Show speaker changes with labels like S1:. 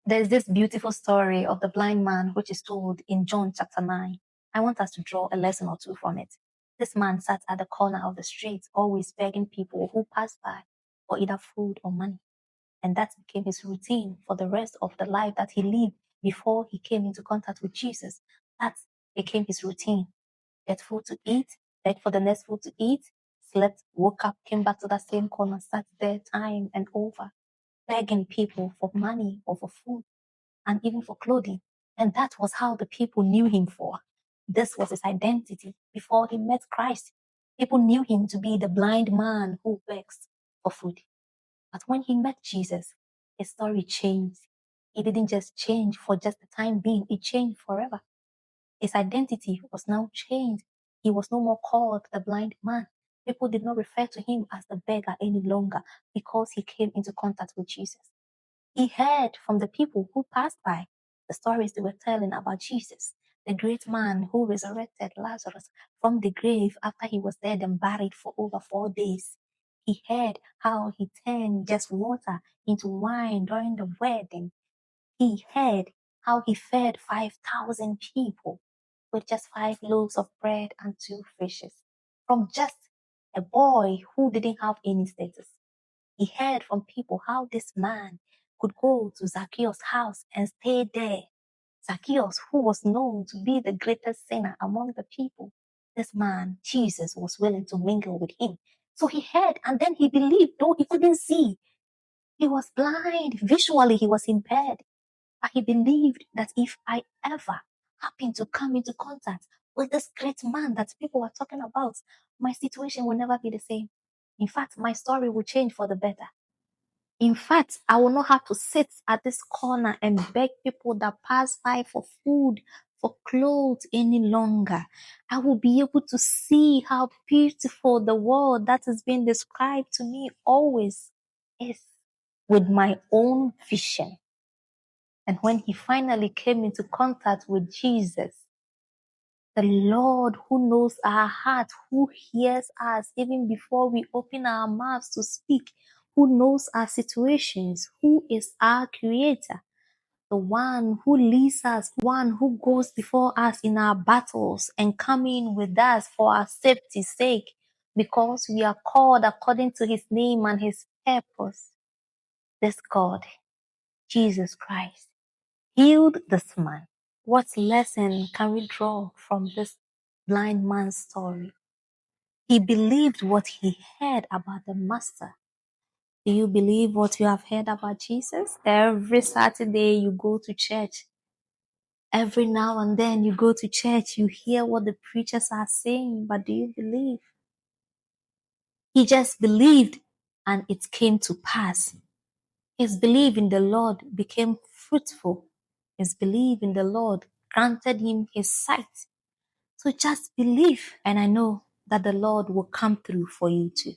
S1: There's this beautiful story of the blind man which is told in John chapter 9. I want us to draw a lesson or two from it. This man sat at the corner of the street, always begging people who passed by for either food or money. And that became his routine for the rest of the life that he lived before he came into contact with Jesus. That became his routine. Get food to eat, beg for the next food to eat, slept, woke up, came back to that same corner, sat there time and over, begging people for money or for food and even for clothing. And that was how the people knew him for. This was his identity before he met Christ. People knew him to be the blind man who begs for food. But when he met Jesus, his story changed. It didn't just change for just the time being, it changed forever. His identity was now changed. He was no more called the blind man. People did not refer to him as the beggar any longer because he came into contact with Jesus. He heard from the people who passed by the stories they were telling about Jesus, the great man who resurrected Lazarus from the grave after he was dead and buried for over 4 days. He heard how he turned just water into wine during the wedding. He heard how he fed 5,000 people with just 5 loaves of bread and 2 fishes from just a boy who didn't have any status. He heard from people how this man could go to Zacchaeus' house and stay there. Zacchaeus, who was known to be the greatest sinner among the people, this man, Jesus, was willing to mingle with him. So he heard and then he believed, though he couldn't see. He was blind. Visually, he was impaired. But he believed that if I ever happen to come into contact with this great man that people are talking about, my situation will never be the same. In fact, my story will change for the better. In fact, I will not have to sit at this corner and beg people that pass by for food, for clothes any longer. I will be able to see how beautiful the world that is being described to me always is with my own vision. And when he finally came into contact with Jesus, the Lord who knows our heart, who hears us even before we open our mouths to speak, who knows our situations, who is our creator, the one who leads us, one who goes before us in our battles and coming with us for our safety's sake, because we are called according to his name and his purpose. This God, Jesus Christ, healed this man. What lesson can we draw from this blind man's story? He believed what he heard about the master. Do you believe what you have heard about Jesus? Every Saturday you go to church. Every now and then you go to church, you hear what the preachers are saying, but do you believe? He just believed and it came to pass. His belief in the Lord became fruitful. His belief in the Lord granted him his sight. So just believe, and I know that the Lord will come through for you too.